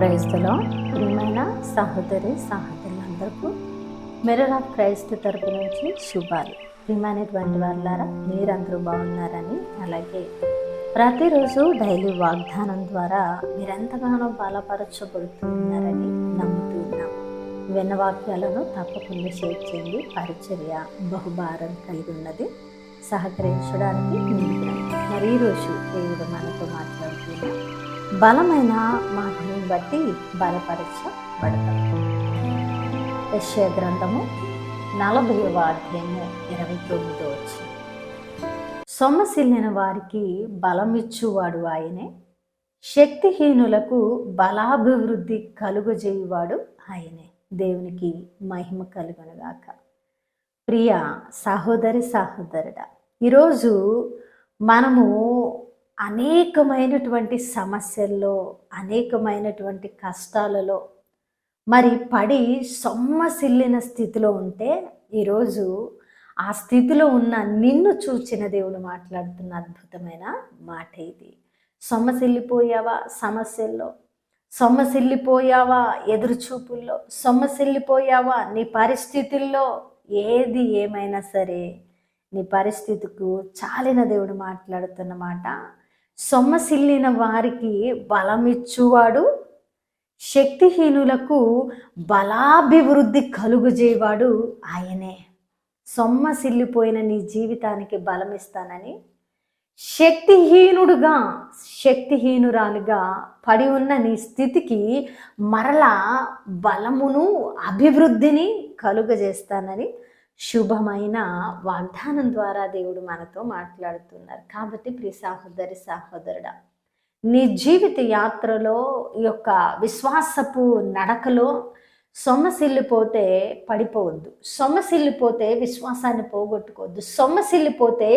Praise the lord. ప్రియమైన సహోదరులందరికీ mirror of Christ తరపు నుంచి శుభాలు. ప్రియమైనటువంటి వాళ్ళారా, మీరందరూ బాగున్నారని, అలాగే ప్రతిరోజు డైలీ వాగ్దానం ద్వారా మీరెంతగానో బలపరచబడుతున్నారని నమ్ముతున్నాం. విన్న వాక్యాలను తప్పకుండా షేర్ చేయండి. పరిచర్య బహుభారం కలిగి ఉన్నది, సహకరించడానికి ముందుకు రండి. మరి ఈరోజు దేవుడు మనతో మాట్లాడుతున్న బలమైన మాటను బట్టి బలపరచబడతాం. యెషయా గ్రంథము 40వ అధ్యాయము 29వ వచనం. సొమ్మసిల్లిన వారికి బలమిచ్చువాడు ఆయనే, శక్తిహీనులకు బలాభివృద్ధి కలుగజేయువాడు ఆయనే. దేవునికి మహిమ కలుగునుగాక. ప్రియ సహోదరుడా, ఈరోజు మనము అనేకమైనటువంటి సమస్యల్లో, అనేకమైనటువంటి కష్టాలలో మరి పడి సొమ్మసిల్లిన స్థితిలో ఉంటే, ఈరోజు ఆ స్థితిలో ఉన్న నిన్ను చూచిన దేవుడు మాట్లాడుతున్న అద్భుతమైన మాట ఇది. సొమ్మసిల్లిపోయావా సమస్యల్లో, సొమ్మసిల్లిపోయావా ఎదురుచూపుల్లో, సొమ్మసిల్లిపోయావా నీ పరిస్థితుల్లో, ఏది ఏమైనా సరే నీ పరిస్థితికు చాలిన దేవుడు మాట్లాడుతున్న మాట, సొమ్మసిల్లిన వారికి బలమిచ్చువాడు, శక్తిహీనులకు బలాభివృద్ధి కలుగజేవాడు ఆయనే. సొమ్మసిల్లిపోయిన నీ జీవితానికి బలమిస్తానని, శక్తిహీనురాలుగా పడి ఉన్న నీ స్థితికి మరలా బలమును అభివృద్ధిని కలుగజేస్తానని శుభమైన వాగ్దానం ద్వారా దేవుడు మనతో మాట్లాడుతున్నారు. కాబట్టి ప్రియ సహోదరుడా, నీ జీవిత యాత్రలో ఈ యొక్క విశ్వాసపు నడకలో సొమ్మసిల్లిపోతే పడిపోవద్దు, సొమ్మసిల్లిపోతే విశ్వాసాన్ని పోగొట్టుకోవద్దు, సొమ్మసిల్లిపోతే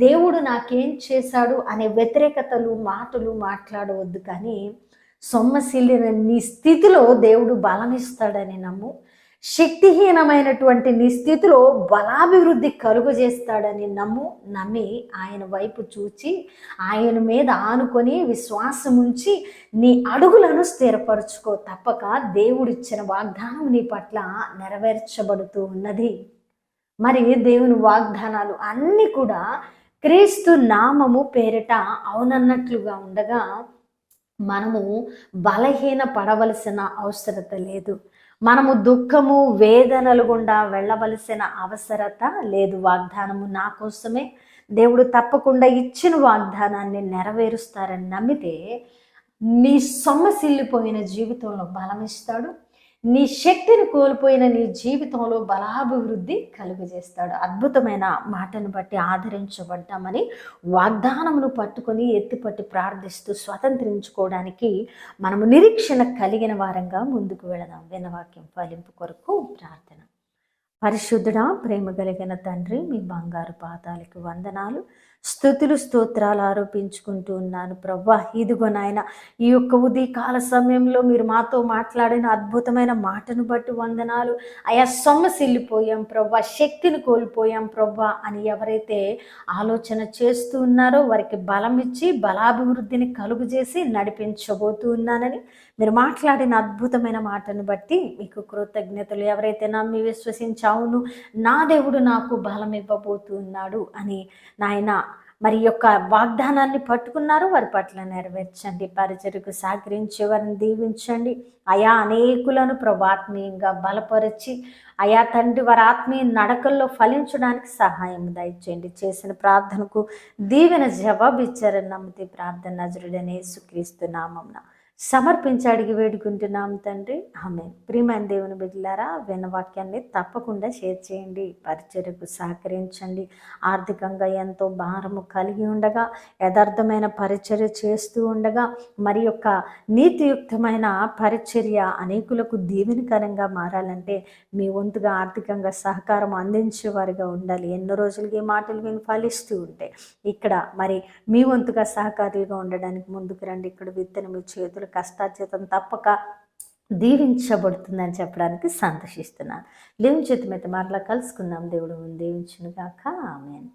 దేవుడు నాకేం చేశాడు అనే వ్యతిరేకతలు మాటలు మాట్లాడవద్దు. కానీ సొమ్మసిల్లిన నీ స్థితిలో దేవుడు బలమిస్తాడని నమ్ము. శక్తిహీనమైనటువంటి నీ స్థితిలో బలాభివృద్ధి కలుగజేస్తాడని నమ్మి ఆయన వైపు చూచి, ఆయన మీద ఆనుకొని విశ్వాసం ఉంచి నీ అడుగులను స్థిరపరచుకో. తప్పక దేవుడిచ్చిన వాగ్దానం నీ పట్ల నెరవేర్చబడుతూ ఉన్నది. మరి దేవుని వాగ్దానాలు అన్నీ కూడా క్రీస్తు నామము పేరిట అవునన్నట్లుగా ఉండగా మనము బలహీన పడవలసిన అవసరత లేదు. మనము దుఃఖము వేదనలు గుండా వెళ్ళవలసిన అవసరత లేదు. వాగ్దానము నా కోసమే, దేవుడు తప్పకుండా ఇచ్చిన వాగ్దానాన్ని నెరవేరుస్తారని నమ్మితే నీ సొమ్మసిల్లిపోయిన జీవితంలో బలమిస్తాడు, నీ శక్తిని కోల్పోయిన నీ జీవితంలో బలాభివృద్ధి కలుగజేస్తాడు. అద్భుతమైన మాటను బట్టి ఆదరించబడ్డామని వాగ్దానమును పట్టుకొని ఎత్తిపట్టి ప్రార్థిస్తూ స్వతంత్రించుకోవడానికి మనము నిరీక్షణ కలిగిన వారంగా ముందుకు వెళదాం. వినవాక్యం ఫలింపు కొరకు ప్రార్థన. పరిశుద్ధుడా, ప్రేమ కలిగిన తండ్రి, మీ బంగారు పాదాలకు వందనాలు, స్తుతులు స్తోత్రాలు ఆరోపించుకుంటూ ఉన్నాను ప్రవ్వా. ఇదిగో నాయన, ఈ యొక్క ఉదయకాల సమయంలో మీరు మాతో మాట్లాడిన అద్భుతమైన మాటను బట్టి వందనాలు. అయా సొమ్మసిల్లిపోయాం ప్రవ్వా, శక్తిని కోల్పోయాం ప్రవ్వా అని ఎవరైతే ఆలోచన చేస్తూ ఉన్నారో వారికి బలం ఇచ్చి బలాభివృద్ధిని కలుగజేసి నడిపించబోతూ ఉన్నానని మీరు మాట్లాడిన అద్భుతమైన మాటను బట్టి మీకు కృతజ్ఞతలు. ఎవరైతే నమ్మి విశ్వసించి అవును నా దేవుడు నాకు బలం ఇవ్వబోతున్నాడు అని నాయన మరి యొక్క వాగ్దానాన్ని పట్టుకున్నారు, వారి పట్ల నెరవేర్చండి. పరిచర్యకు సహకరించి వారిని దీవించండి. అయా అనేకులను ఆత్మీయంగా బలపరిచి అయా తండ్రి వారి ఆత్మీయ నడకల్లో ఫలించడానికి సహాయం దయచేయండి. చేసిన ప్రార్థనకు దీవెన జవాబు ఇచ్చారని నమ్మితే ప్రార్థన నజరుడనే యేసుక్రీస్తు నామమున సమర్పించి అడిగి వేడుకుంటున్నాం తండ్రి, ఆమేన్. ప్రియమైన దేవుని బిడ్డలారా, విన్న వాక్యాన్ని తప్పకుండా షేర్ చేయండి. పరిచర్యకు సహకరించండి. ఆర్థికంగా ఎంతో భారము కలిగి ఉండగా, యథార్థమైన పరిచర్య చేస్తూ ఉండగా, మరి యొక్క నీతియుక్తమైన పరిచర్య అనేకులకు దీవెనకరంగా మారాలంటే మీ వంతుగా ఆర్థికంగా సహకారం అందించేవారిగా ఉండాలి. ఎన్నో రోజులకి ఈ మాటలు విని ఫలిస్తూ ఉంటాయి. ఇక్కడ మరి మీ వంతుగా సహకారులుగా ఉండడానికి ముందుకు రండి. ఇక్కడ విత్తనం మీ చేతులు కష్టార్జితం తప్పక దీవించబడుతుందని చెప్పడానికి సంతోషిస్తున్నాను. దేవుని చేతి మీద మరలా కలుసుకుందాం. దేవుడు దీవించును గాక. ఆమేన్.